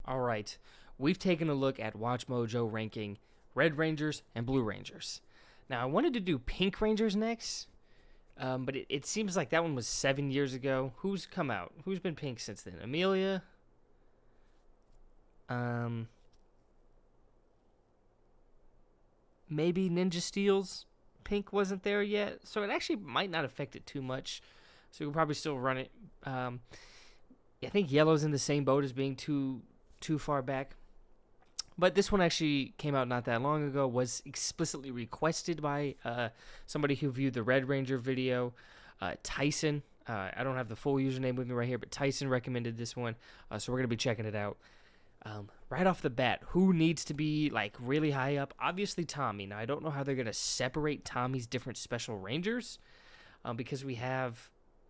All right. We've taken a look at Watchmojo ranking Red Rangers and Blue Rangers. Now, I wanted to do Pink Rangers next, but it seems like that one was 7 years ago. Who's come out? Who's been pink since then? Amelia? Maybe Ninja Steel's pink wasn't there yet, so it actually might not affect it too much. So you'll probably still run it. I think yellow's in the same boat as being too far back. But this one actually came out not that long ago, was explicitly requested by somebody who viewed the Red Ranger video, Tyson. I don't have the full username with me right here, but Tyson recommended this one, so we're going to be checking it out. Right off the bat, who needs to be like really high up? Obviously Tommy. Now, I don't know how they're going to separate Tommy's different special rangers because we have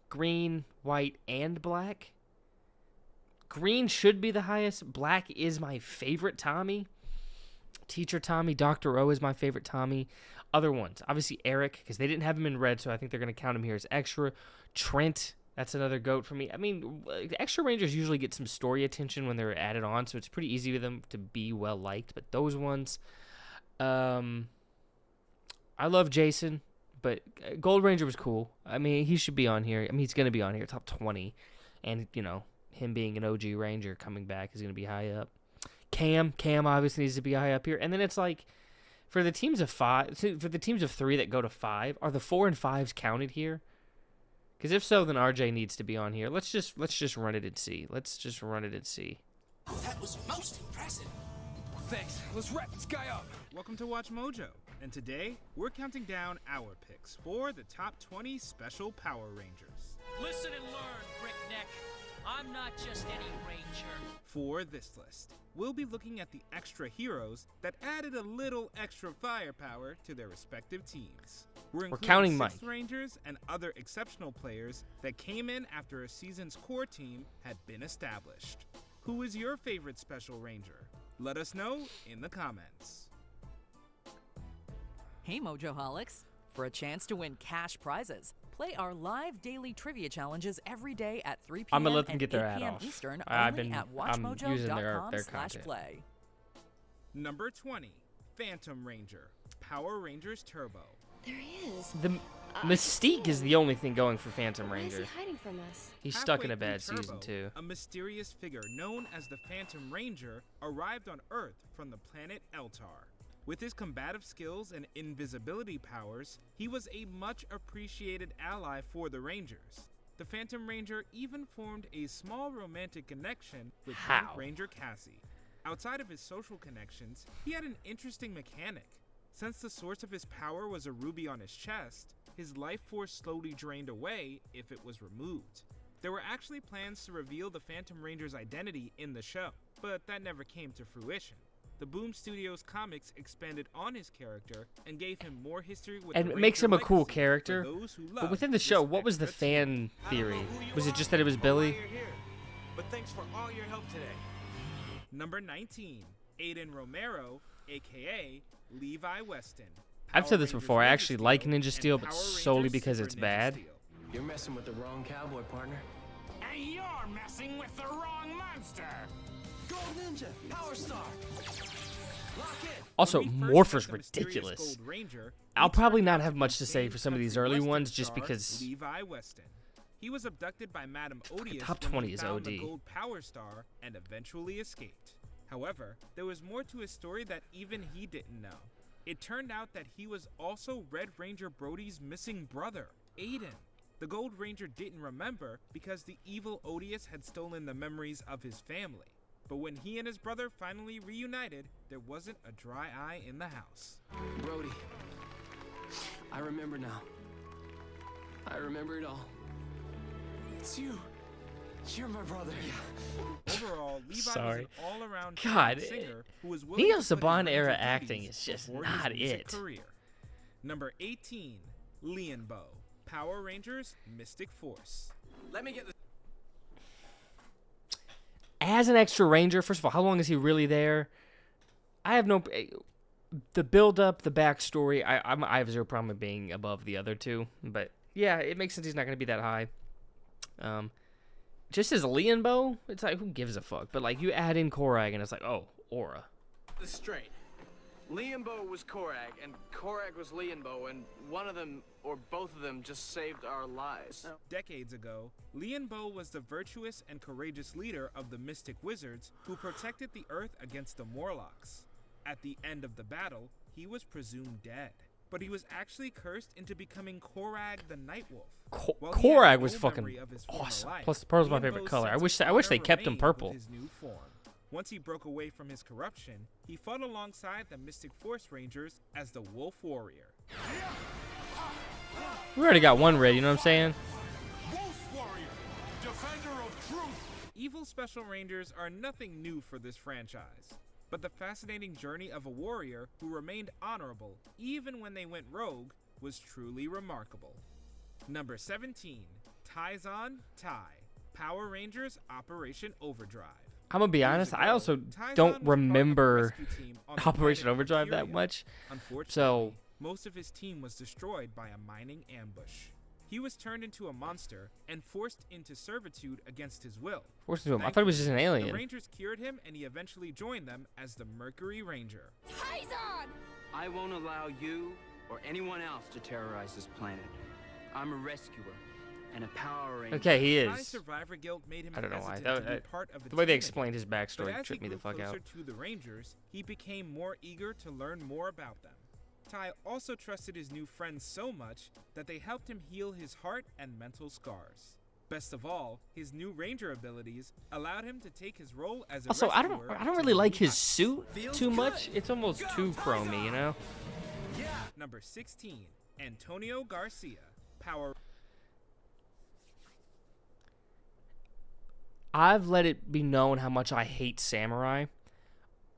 green, white, and black. Green should be the highest. Black is my favorite Tommy. Teacher Tommy, Dr. O is my favorite Tommy. Other ones, obviously Eric, because they didn't have him in red, so I think they're going to count him here as extra. Trent, that's another GOAT for me. I mean, extra Rangers usually get some story attention when they're added on, so it's pretty easy for them to be well-liked. But those ones, I love Jason, but Gold Ranger was cool. I mean, he should be on here. I mean, he's going to be on here, top 20. And, you know, him being an OG Ranger coming back is going to be high up. Cam obviously needs to be high up here. And then it's like, for the teams of 3 that go to 5, are the 4 and 5s counted here? Because if so, then RJ needs to be on here. Let's just run it and see. That was most impressive. Thanks. Let's wrap this guy up. Welcome to Watchmojo. And today, we're counting down our picks for the top 20 Special Power Rangers. Listen and learn, Brickneck. I'm not just any ranger. For this list, we'll be looking at the extra heroes that added a little extra firepower to their respective teams. We're counting including 6 Mike. Rangers and other exceptional players that came in after a season's core team had been established. Who is your favorite Special Ranger? Let us know in the comments. Hey Mojoholics! For a chance to win cash prizes, play our live daily trivia challenges every day at 3 p.m. I'm gonna let them and get their 8 ad p.m. off. Eastern I'm only at using their content. watchmojo.com/play. Number 20, Phantom Ranger, Power Rangers Turbo. There he is. The Mystique is the only thing going for Phantom Why is Ranger. he hiding from us? He's stuck in a Halfway bad through season, Turbo, too. A mysterious figure known as the Phantom Ranger arrived on Earth from the planet Eltar. With his combative skills and invisibility powers, he was a much appreciated ally for the Rangers. The Phantom Ranger even formed a small romantic connection with young How? Ranger Cassie. Outside of his social connections, he had an interesting mechanic. Since the source of his power was a ruby on his chest, his life force slowly drained away if it was removed. There were actually plans to reveal the Phantom Ranger's identity in the show, but that never came to fruition. The Boom Studios comics expanded on his character and gave him more history with And the it makes Ranger him a cool legacy for character. those who But love within the this show, what was the extra team. fan theory? Was it just that it was Billy? You're here. But thanks for all your help today. Number 19, Aiden Romero, aka Levi Weston. I've Power said this Rangers before. I Ninja actually like Steel Ninja and Steel, but Power solely Rangers because Super it's Ninja bad. Steel. You're messing with the wrong cowboy, partner. And you're messing with the wrong monster. Gold Ninja, Power Star. Lock in. Also, When we first Morpher's met the mysterious ridiculous. Gold Ranger, I'll we probably turned not out have to much be to say Dave for some of these Country early Western ones, just star because Levi Weston. He was abducted by Madame Odious top when 20 he is found the OD. Gold Power Star and eventually escaped. However, there was more to his story that even he didn't know. It turned out that he was also Red Ranger Brody's missing brother, Aiden. The Gold Ranger didn't remember because the evil Odious had stolen the memories of his family. But when he and his brother finally reunited, there wasn't a dry eye in the house. Brody, I remember now. I remember it all. It's you. You're my brother. Overall, Levi Sorry. was an all-around God, talented singer who was willing Neo to put Saban his era Ranger acting duties is just before his not music it. Career. Number 18, Leonbo, Power Rangers Mystic Force. Let me get this. As an extra Ranger, first of all, how long is he really there? I have no... The build-up, the backstory, I have zero problem with being above the other two. But, yeah, it makes sense he's not going to be that high. just as Leonbo, it's like, who gives a fuck? But like, you add in Korag, and it's like, oh, Aura. This is straight. Leonbo was Korag, and Korag was Leonbo, and one of them, or both of them, just saved our lives. Decades ago, Leonbo was the virtuous and courageous leader of the Mystic Wizards who protected the Earth against the Morlocks. At the end of the battle, he was presumed dead, but he was actually cursed into becoming Korag the Nightwolf. While he had Korag no was fucking memory of his former awesome. life, Plus, the purple's my Leonbo's favorite color. sense I of wish they honor kept him remained purple. with his new form. Once he broke away from his corruption, he fought alongside the Mystic Force Rangers as the Wolf Warrior. We already got one ready, you know what I'm saying? Wolf Warrior, defender of truth. Evil Special Rangers are nothing new for this franchise, but the fascinating journey of a warrior who remained honorable even when they went rogue was truly remarkable. Number 17, Taizan Tai, Power Rangers Operation Overdrive. I'm gonna be honest, I also Taizan was part don't of the remember rescue team on the Operation planet Overdrive that Imperium. much. Unfortunately, So, most of his team was destroyed by a mining ambush. He was turned into a monster and forced into servitude against his will. forced into him. I thought he was just an The alien. Rangers cured him, and he eventually joined them as the Mercury Ranger. I won't allow you or anyone else to terrorize this planet. I'm a rescuer and a Power Ranger. Okay, he Thai's is. Survivor Guild made him I don't know why. hesitant to That- be part of The way they team explained his again. backstory But as tripped he me the grew fuck out. closer to the Rangers, he became more eager to learn more about them. Tai also trusted his new friends so much that they helped him heal his heart and mental scars. Best of all, his new Ranger abilities allowed him to take his role as a Also, I don't rescuer really to like new his heights. suit too much. It's almost too chromy, you know? Number 16, Antonio Garcia, Power. I've let it be known how much I hate Samurai.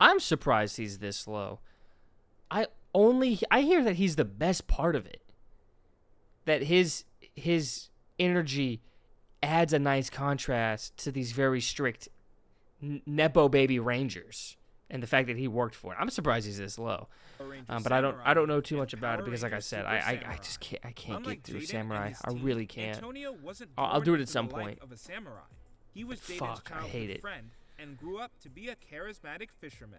I'm surprised he's this low. I hear that he's the best part of it. That his energy adds a nice contrast to these very strict Nepo baby Rangers and the fact that he worked for it. I'm surprised he's this low. But I don't know too much about it because, like I said, I just can't get through Samurai. I really can't. Antonio wasn't I'll born do it at into some the life point. Of a samurai. He was dated Fuck, I hate it. friend and grew up to be a charismatic fisherman.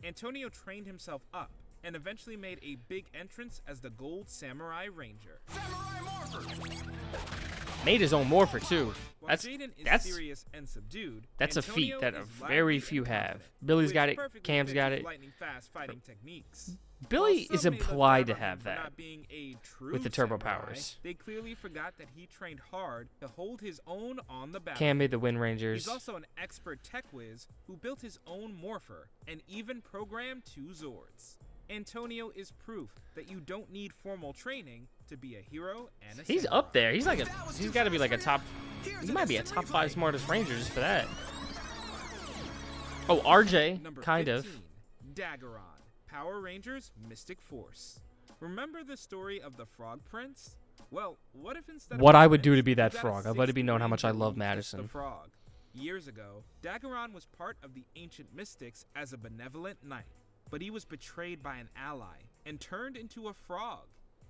Antonio trained himself up and eventually made a big entrance as the Gold Samurai Ranger. Made his own morpher too. While Jaden is That's serious and subdued, that's a feat Antonio that is very lively few and have. confident, Billy's got which it. perfectly Cam's fits got his it. lightning-fast fighting techniques. Billy While is some may look implied to down on him have for that not being a true with the turbo samurai, powers. They clearly forgot that he trained hard to hold his own on the battlefield. Cam made the Wind Rangers. He's also an expert tech whiz who built his own morpher and even programmed 2 Zords. Antonio is proof that you don't need formal training to be a hero and a He's samurai. up there. He's got to be like a top. He might be a top 5 smartest Ranger just for that. Oh, RJ, Number kind 15, of. Daggeron, Power Rangers Mystic Force. Remember the story of the Frog Prince? Well, what if instead of What a I would do prince, to be that you got a frog. I've let it be known how much I 6th love Ranger, Madison. The Frog. Years ago, Daggeron was part of the ancient mystics as a benevolent knight, but he was betrayed by an ally and turned into a frog.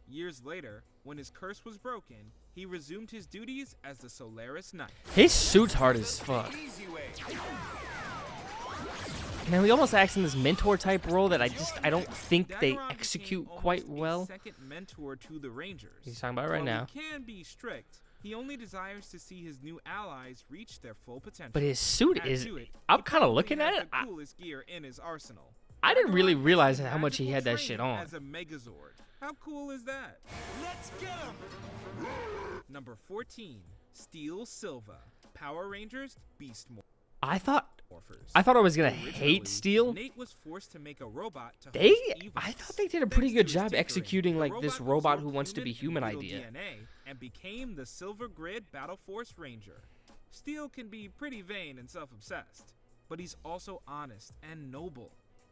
Years later, when his curse was broken, he resumed his duties as the Solaris Knight. His suit's hard as fuck. Man, we almost acts in this mentor type role that I don't think they Daggeron execute became quite almost a well. second mentor to the Rangers. He's talking about it right While now. He can be strict. He only desires to see his new allies reach their full potential. But his suit Add is. to it, I'm he kind of probably looking has at it. the coolest gear in his arsenal. I didn't really Daggeron realize has how much he magical had that shit training on. As a Megazord. How cool is that? Let's get him. Number 14, Steel Silva, Power Rangers Beast I thought Morphers. I was gonna Originally, hate Steel. Nate was forced to make a robot to They, host events. I thought they did a pretty Thanks good to his job tinkering, executing the like this robot who absorbed wants to be human and idea. DNA and became the Silver Grid Battle Force Ranger. Steel can be pretty vain and self-obsessed, but he's also honest and noble.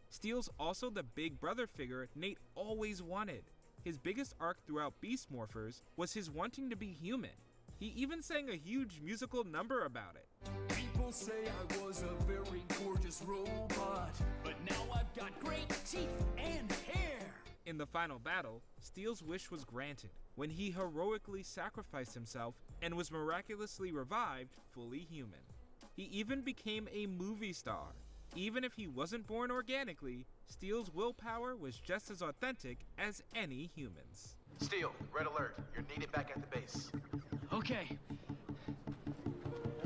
Steel's also the big brother figure Nate always wanted. His biggest arc throughout Beast Morphers was his wanting to be human. He even sang a huge musical number about it. People say I was a very gorgeous robot, but now I've got great teeth and hair. In the final battle, Steel's wish was granted when he heroically sacrificed himself and was miraculously revived fully human. He even became a movie star. Even if he wasn't born organically, Steel's willpower was just as authentic as any human's. Steel, red alert. You're needed back at the base. Okay.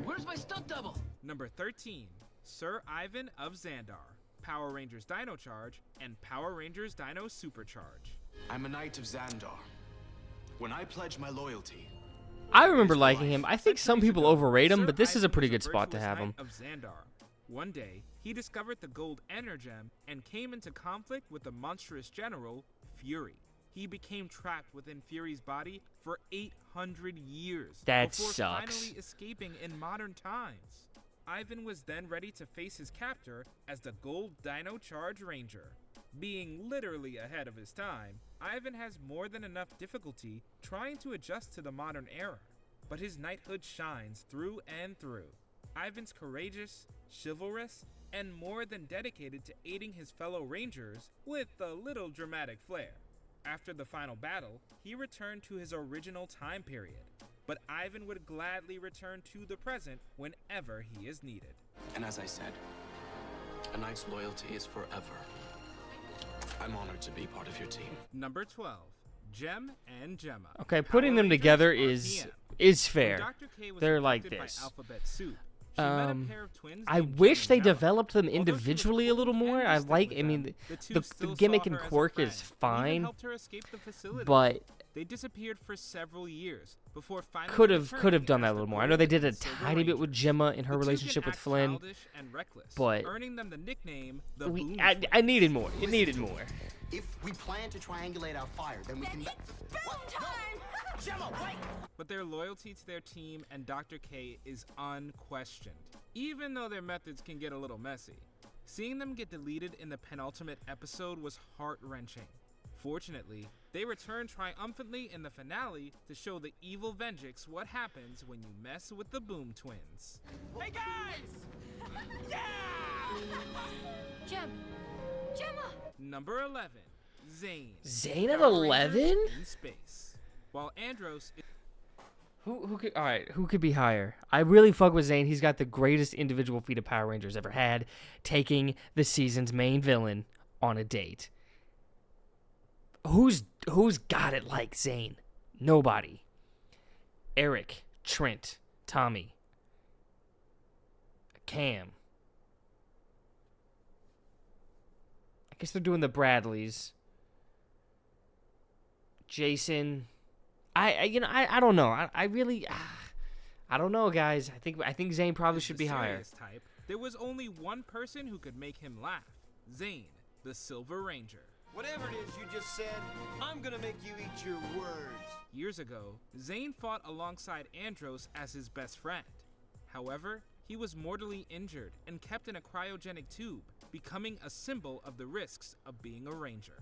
Where's my stunt double? Number 13, Sir Ivan of Xandar, Power Rangers Dino Charge, and Power Rangers Dino Supercharge. I'm a knight of Xandar. When I pledge my loyalty, I remember liking him. I think some Centuries people ago, overrate him, Sir but this is a Ivan pretty was good spot to virtuous have him. knight of Xandar. One day, he discovered the gold energem and came into conflict with the monstrous general, Fury. He became trapped within Fury's body for 800 years That before sucks. finally escaping in modern times. Ivan was then ready to face his captor as the Gold Dino Charge Ranger. Being literally ahead of his time, Ivan has more than enough difficulty trying to adjust to the modern era, but his knighthood shines through and through. Ivan's courageous, chivalrous, and more than dedicated to aiding his fellow Rangers with a little dramatic flair. After the final battle, he returned to his original time period, but Ivan would gladly return to the present whenever he is needed. and as I said, a knight's loyalty is forever. I'm honored to be part of your team. Number 12, Gem and Gemma. Okay, putting them Power together Rangers is RPM. fair. When Dr. K was They're like abducted by this. Alphabet Soup, she met a pair of twins I named wish Gem they and Gemma. developed them Although she was individually a little cool more. and I distant like, with I mean, them, the two the still gimmick saw and her as a quirk friend, is and even fine, helped her escape the facility. but They disappeared for several years before finally could have returning done that as a the little more. I know they did a Golden Silver tiny bit with Rangers. Gemma in her The two relationship can with act Flynn, childish and reckless, but earning them the nickname the Boom I Twins. needed more. It needed more. If we plan to triangulate our fire, then we can... Gemma, wait! But their loyalty to their team and Dr. K is unquestioned, even though their methods can get a little messy. Seeing them get deleted in the penultimate episode was heart-wrenching. Fortunately, they return triumphantly in the finale to show the evil Venjix what happens when you mess with the Boom Twins. Hey guys! Yeah! Gemma! Number 11, Zane. Zane at Power Rangers 11? In space. While Andros is Who could, all right, who could be higher? I really fuck with Zane. He's got the greatest individual feat a Power Rangers ever had, taking the season's main villain on a date. Who's got it like Zane? Nobody. Eric, Trent, Tommy, Cam. I guess they're doing the Bradleys. Jason. I don't know. I really I don't know, guys. I think Zane probably should the be higher. serious type, there was only one person who could make him laugh. Zane, the Silver Ranger. Whatever it is you just said, I'm gonna make you eat your words. Years ago, Zane fought alongside Andros as his best friend. However, he was mortally injured and kept in a cryogenic tube, becoming a symbol of the risks of being a ranger.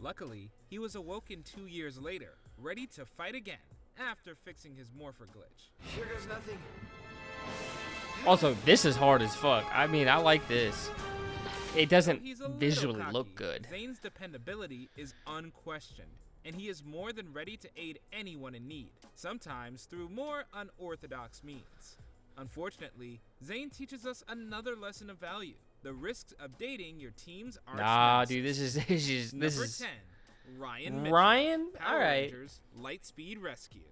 Luckily, he was awoken 2 years later, ready to fight again after fixing his morpher glitch. Here goes nothing. Also, this is hard as fuck. I mean, I like this. It doesn't He's a little visually cocky. look good. Zane's dependability is unquestioned, and he is more than ready to aid anyone in need, sometimes through more unorthodox means. Unfortunately, Zane teaches us another lesson of value: the risks of dating your team's arch Nah, nemesis. dude, this Number is 10, Ryan Mitchell. Ryan. Power All right, Rangers Lightspeed Rescue.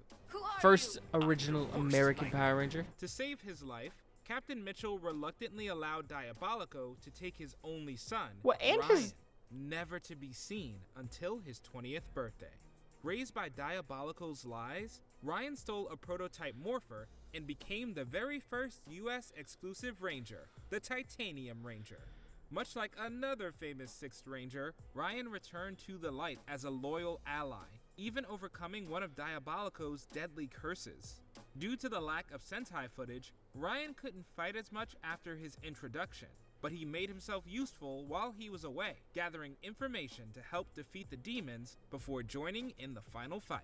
first original American Power Ranger. To save his life, Captain Mitchell reluctantly allowed Diabolico to take his only son, Well, and Ryan, his- never to be seen until his 20th birthday. Raised by Diabolico's lies, Ryan stole a prototype morpher and became the very first U.S. exclusive Ranger, the Titanium Ranger. Much like another famous 6th Ranger, Ryan returned to the light as a loyal ally, even overcoming one of Diabolico's deadly curses. Due to the lack of Sentai footage, Ryan couldn't fight as much after his introduction, but he made himself useful while he was away, gathering information to help defeat the demons before joining in the final fight.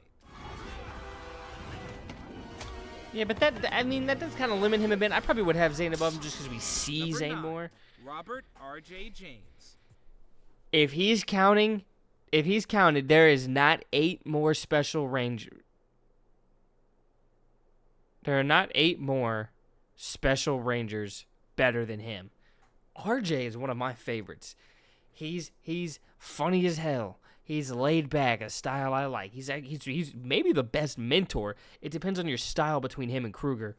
Yeah, but that does kind of limit him a bit. I probably would have Zane above him just because we see Number Zane 9, more. Robert R.J. James. If he's counting if he's counted, there is not 8 more special rangers. There are not 8 more special rangers better than him. RJ is one of my favorites. He's funny as hell. He's laid back, a style I like. He's maybe the best mentor. It depends on your style between him and Kruger.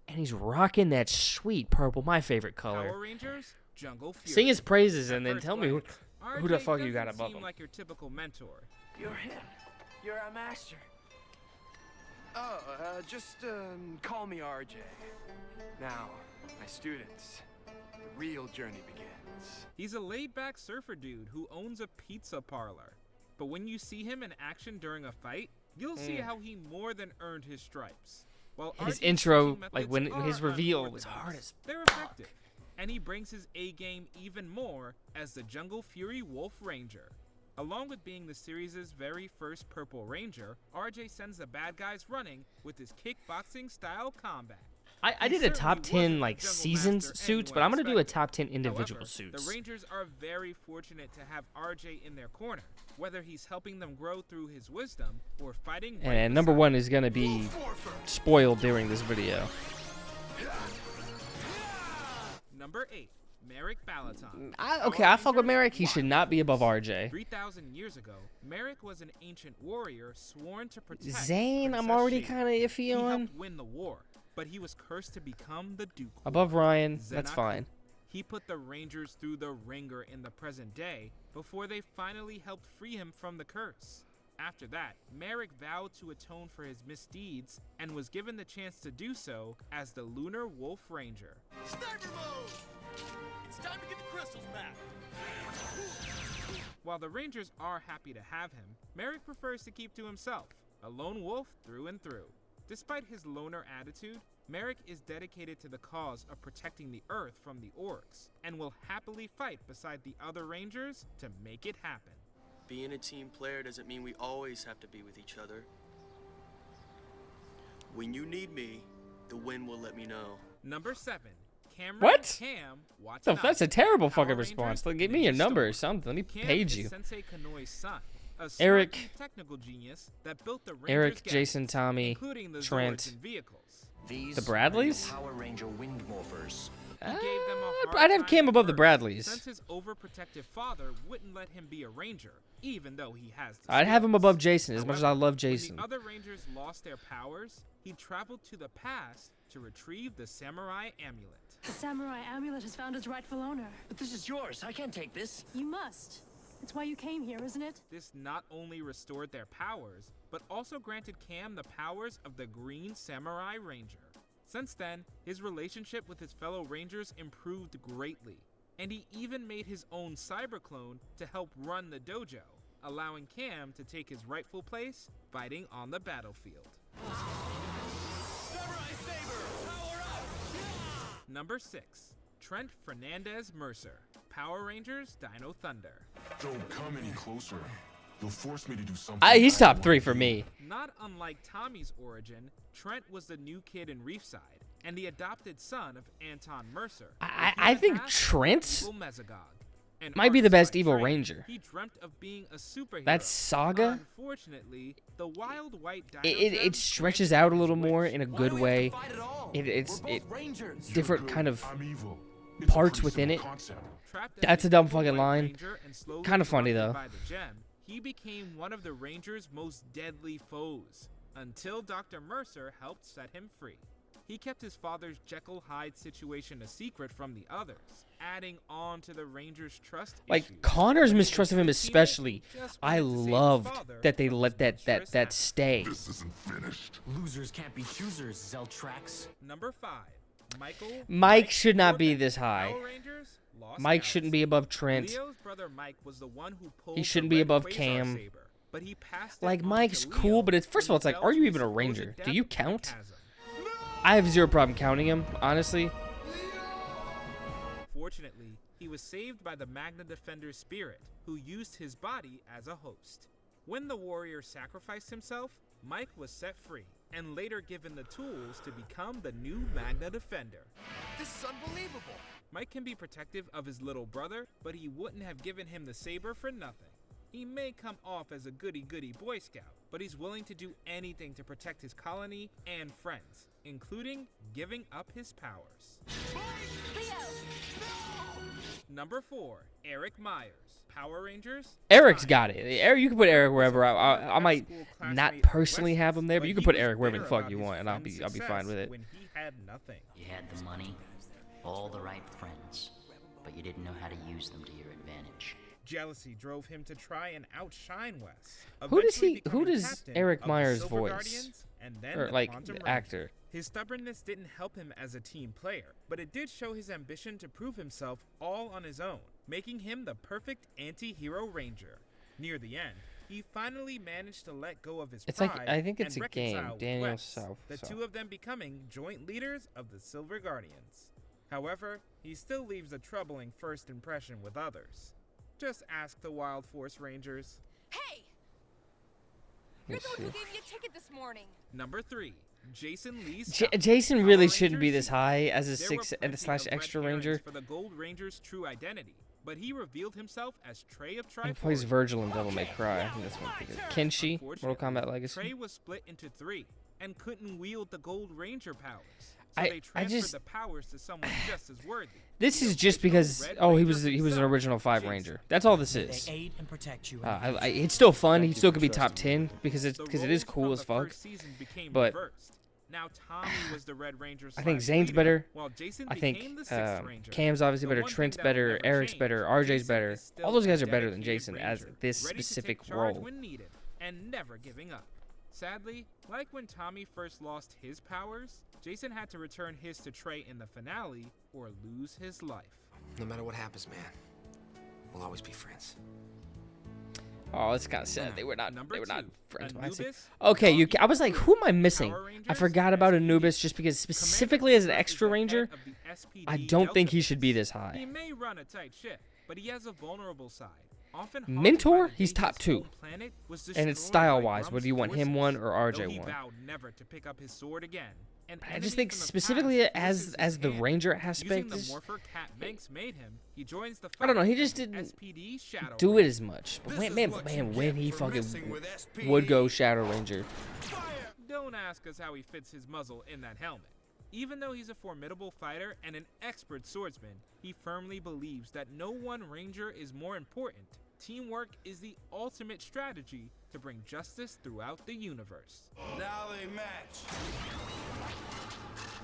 And he's rocking that sweet purple, my favorite color. Power Rangers, Jungle Fury. Sing his praises At and then first tell me who glance, the RJ fuck you got doesn't above seem him. like your typical mentor. You're him. You're our master. Oh, just call me RJ. Now, my students, the real journey begins. He's a laid-back surfer dude who owns a pizza parlor. But when you see him in action during a fight, you'll see how he more than earned his stripes. While His RJ's intro, teaching like methods when his are reveal was unorthodox, hard as they're effective. And he brings his A game even more as the Jungle Fury Wolf Ranger. Along with being the series' very first Purple Ranger, RJ sends the bad guys running with his kickboxing style combat. I did a top 10 like seasons suits, but I'm gonna do a top 10 individual However, suits. The Rangers are very fortunate to have RJ in their corner, whether he's helping them grow through his wisdom or fighting. Right And number beside 1 is gonna be spoiled during this video. Number 8, Merrick Balaton. Okay, I fuck with Merrick. He should not be above RJ. 3,000 years ago, Merrick was an ancient warrior sworn to protect Zane, I'm Princess already Shade. kind of iffy He on. helped win the war, but he was cursed to become the Duke. Above Ryan, that's Zenaku. fine. He put the Rangers through the ringer in the present day before they finally helped free him from the curse. After that, Merrick vowed to atone for his misdeeds and was given the chance to do so as the Lunar Wolf Ranger. Sniper mode! It's time to get the crystals back. While the Rangers are happy to have him, Merrick prefers to keep to himself, a lone wolf through and through. Despite his loner attitude, Merrick is dedicated to the cause of protecting the Earth from the orcs, and will happily fight beside the other Rangers to make it happen. Being a team player doesn't mean we always have to be with each other. When you need me, the wind will let me know. Number 7, Cameron What? Cam So that's a terrible Power fucking Rangers, response. Like, give me your Ninja number or Storm. something. Let me Cam page is you. Sensei Kanoi's son, a smart Eric. and technical genius that built the Rangers Eric, gadgets, Jason, Tommy, including the Trent. Zords and vehicles. These The Bradleys? are the Power Ranger wind morphers. He gave them a hard I'd have time Cam at above the first, Bradleys. Since his overprotective father wouldn't let him be a ranger, even though he has the I'd have him skills. above Jason as much as I However, love Jason. When the other Rangers lost their powers, he traveled to the past to retrieve the samurai amulet. The samurai amulet has found its rightful owner. But this is yours. I can't take this. You must. It's why you came here, isn't it? This not only restored their powers, but also granted Cam the powers of the Green Samurai Ranger. Since then, his relationship with his fellow Rangers improved greatly, and he even made his own cyber clone to help run the dojo, allowing Cam to take his rightful place fighting on the battlefield. Number 6, Trent Fernandez Mercer, Power Rangers Dino Thunder. Don't come any closer. You'll force me to do something. He's I top don't 3 wanna for do. me. Not unlike Tommy's origin, Trent was the new kid in Reefside and the adopted son of Anton Mercer. I think Trent Evil Mesogog. And might be the best Archetype Evil Trent, Ranger. He dreamt of being a superhero. That's Saga. Unfortunately, the wild white dino It gems stretches granted out a his little wish. more in a good way. It's different You're kind good. of I'm evil. It's a parts pretty within simple it. concept. Trapped as That's an a dumb evil fucking white line. ranger and slowly Kinda funny, corrupted though. By the gem, he became one of the Ranger's most deadly foes until Dr. Mercer helped set him free. He kept his father's Jekyll Hyde situation a secret from the others, adding on to the Ranger's trust Like issues. Connor's When he mistrust of was him 15, especially. he just I wanted to save his loved father that they from let his that treacherous actions. stay. This isn't finished. Losers can't be choosers, Zeltrax. Number 5, Michael. Mike should not be Corbett, this high. Power Rangers, Lost Mike Galaxy. shouldn't be above Trent. Leo's brother Mike was the one who pulled He the shouldn't be red above Quasar Cam. saber, but he passed it Like, on Mike's to cool, Leo but it's first of all, it's when like, he are fell you to even a his Ranger? supposed Do death you in the count? chasm. I have zero problem counting him, honestly. Fortunately, he was saved by the Magna Defender's spirit, who used his body as a host. When the warrior sacrificed himself, Mike was set free, and later given the tools to become the new Magna Defender. This is unbelievable. Mike can be protective of his little brother, but he wouldn't have given him the saber for nothing. He may come off as a goody-goody Boy Scout, but he's willing to do anything to protect his colony and friends, including giving up his powers. Number 4, Eric Myers. Power Rangers? Eric's got it. Eric, you can put Eric wherever. I might not personally have him there, but you can put Eric wherever the fuck you want, and I'll be fine with it. When he had nothing. You had the money, all the right friends, but you didn't know how to use them to your advantage. Jealousy drove him to try and outshine Wes. Who does Eric Myers voice? Or like the actor? His stubbornness didn't help him as a team player, but it did show his ambition to prove himself all on his own, making him the perfect anti-hero ranger. Near the end, he finally managed to let go of his pride I think it's and a game. reconcile with Daniel Wes, South. the two of them becoming joint leaders of the Silver Guardians. However, he still leaves a troubling first impression with others. Just ask the Wild Force Rangers. Hey! You're the one who gave me a ticket this morning. Number 3, Jason Lee's Jason really shouldn't be this high as a 6/extra ranger. For the Gold Ranger's true identity, but he revealed himself as Trey of Triforce. He plays Virgil in Devil May Cry. I think that's one thing. Kenshi, Mortal Kombat Legacy. Trey was split into 3 and couldn't wield the Gold Ranger powers. So they transferred I just the powers to someone just as worthy. This is just because he was an original 5 Ranger. That's all this is. They aid and protect you. It's still fun. He still could be top 10 because it is cool as fuck. But now Tommy was the Red Ranger. I think Zane's better. While Jason I think became the Sixth Ranger. Cam's obviously better. Trent's better. Eric's better. RJ's better. All those guys are better than Jason Jason as this ready to specific take charge role. when needed, and never giving up. Sadly, like when Tommy first lost his powers, Jason had to return his to Trey in the finale or lose his life. No matter what happens, man, we'll always be friends. Oh, it's kind of sad. They were not friends. Anubis, Okay, I was like, who am I missing? I forgot about Anubis just because specifically as an extra ranger, I don't think he should be this He high. may run a tight ship, but he has a vulnerable side. Often Mentor, he's top 2. And it's style-wise, whether you want him 1 or RJ he 1. vowed never to pick up his sword again. I just think specifically as the ranger aspect, he joins the I don't know. He just didn't SPD Shadow do Ranger. it as much. But man, when he fucking would go Shadow Ranger. Don't ask us how he fits his muzzle in that helmet. Even though he's a formidable fighter and an expert swordsman, he firmly believes that no one ranger is more important. Teamwork is the ultimate strategy to bring justice throughout the universe. Now they match.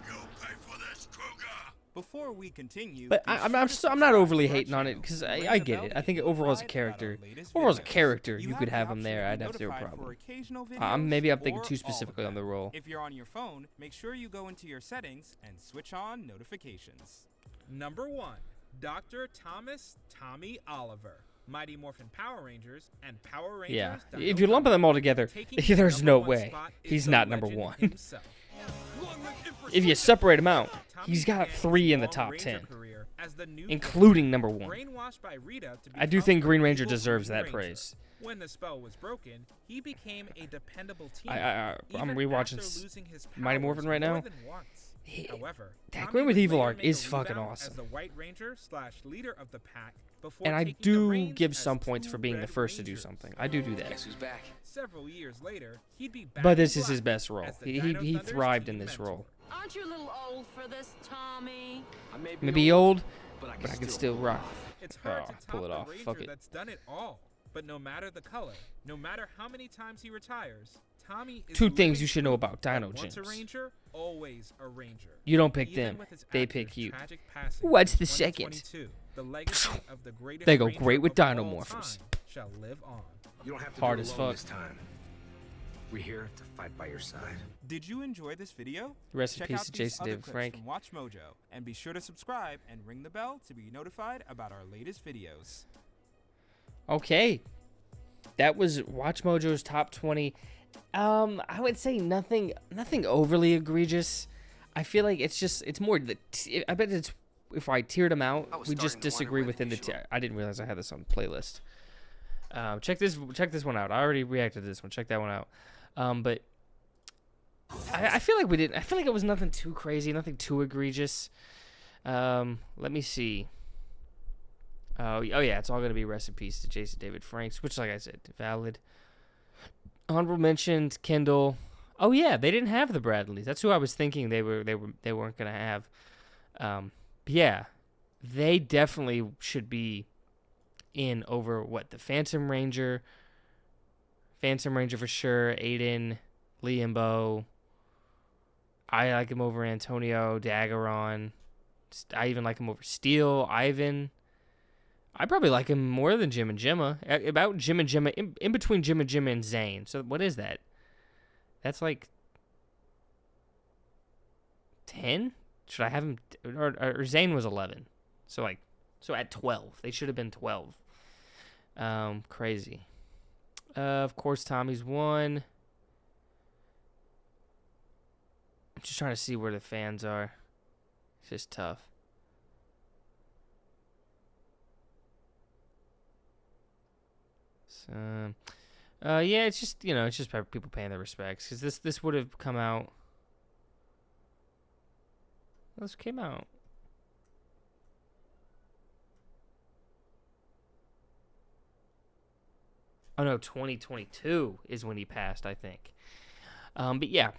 You'll pay for this, Kruger. Before we continue, But I'm not overly hating on it because I get it. I think overall as a character, you could have him there. I'd have zero problem. Maybe I'm thinking too specifically on the role. If you're on your phone, make sure you go into your settings and switch on notifications. Number 1, Dr. Thomas Tommy Oliver. Mighty Morphin Power Rangers and Power Rangers. Yeah, if you lump them all together, there's no way he's not number 1. If you separate him out, he's got 3 in the top 10, including number 1. I do think Green Ranger deserves that praise. When the spell was broken, he became a dependable team. I'm rewatching Mighty Morphin right now. However, that Green with Evil arc is fucking awesome. As the White Ranger / leader of the pack, and I do give some points for being the first to do something. I do that. Guess who's back? Several years later, he'd be back But this is his best role. He thrived in this mentor. role. Aren't you a little old for this, Tommy? I may Maybe old, but I can still rock. It's hard to pull it top off. the Ranger Fuck it. that's done it all. But no matter the color, no matter how many times he retires, Tommy is 2 things living you should know proof about Dino that once Gems. a Ranger, always a Ranger. You don't pick Even them, with his they actor's pick you. tragic passing What's in the second? 2022, the legacy of the greatest They go Ranger great with of all Dinomorphers. time shall live on. You don't have to Hard do as it alone fuck. this time. We're here to fight by your side. Did you enjoy this video? Rest in Check peace out to these Jason other David clips Frank. from Watchmojo, and be sure to subscribe and ring the bell to be notified about our latest videos. Okay. That was Watchmojo's top 20. I would say nothing overly egregious. I feel like it's more I bet it's if I tiered them out, we just disagree within the tier. I didn't realize I had this on the playlist. Check this one out. I already reacted to this one. Check that one out. But I feel like we didn't. I feel like it was nothing too crazy, nothing too egregious. Let me see. Oh yeah, it's all gonna be rest in peace to Jason David Franks, which, like I said, valid. Honorable mentioned Kendall. Oh yeah, they didn't have the Bradleys. That's who I was thinking they weren't gonna have. Yeah, they definitely should be in over the Phantom Ranger. Phantom Ranger for sure. Aiden, Liambo. I like him over Antonio Daggeron. I even like him over Steele, Ivan. I probably like him more than Jim and Gemma. About Jim and Gemma, in between Jim and Gemma and Zane. So what is that? That's like 10? Should I have him? Or Zane was 11. So at 12. They should have been 12. Crazy. Of course, Tommy's 1. I'm just trying to see where the fans are. It's just tough. So, yeah, it's just people paying their respects, because this would have come out. This came out. Oh no, 2022 is when he passed, I think. But yeah,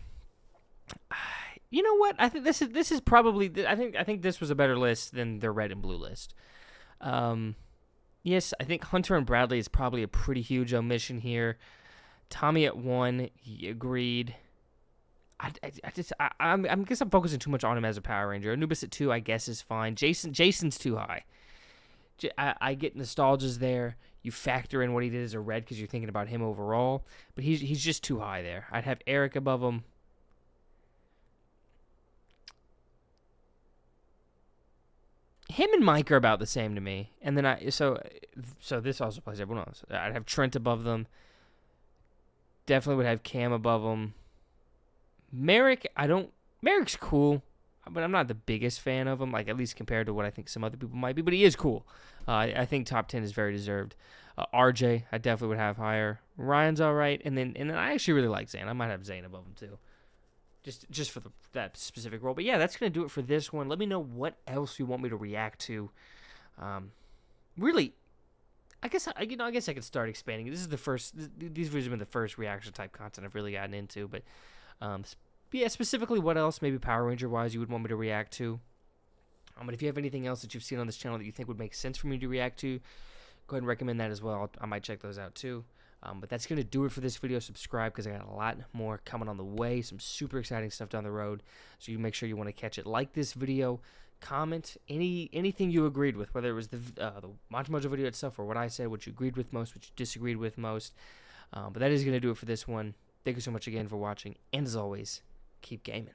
you know what? I think this is probably. I think this was a better list than the red and blue list. Yes, I think Hunter and Bradley is probably a pretty huge omission here. Tommy at 1, he agreed. I guess I'm focusing too much on him as a Power Ranger. Anubis at 2, I guess, is fine. Jason's too high. I get nostalgia's there. You factor in what he did as a Red because you're thinking about him overall, but he's just too high there. I'd have Eric above him. Him and Mike are about the same to me. And then so this also applies to everyone else. I'd have Trent above them. Definitely would have Cam above them. Merrick's cool, but I'm not the biggest fan of him, like at least compared to what I think some other people might be, but he is cool. I think top 10 is very deserved. RJ, I definitely would have higher. Ryan's all right, and then I actually really like Zane. I might have Zane above him too. Just for that specific role. But yeah, that's going to do it for this one. Let me know what else you want me to react to. Really, I guess I could start expanding. This is the first. These videos have been the first reaction type content I've really gotten into. But yeah, specifically, what else maybe Power Ranger wise you would want me to react to? But if you have anything else that you've seen on this channel that you think would make sense for me to react to, go ahead and recommend that as well. I might check those out too. But that's going to do it for this video. Subscribe because I got a lot more coming on the way. Some super exciting stuff down the road. So you make sure you want to catch it. Like this video. Comment anything you agreed with, whether it was the Watchmojo video itself or what I said, what you agreed with most, what you disagreed with most. But that is going to do it for this one. Thank you so much again for watching. And as always, keep gaming.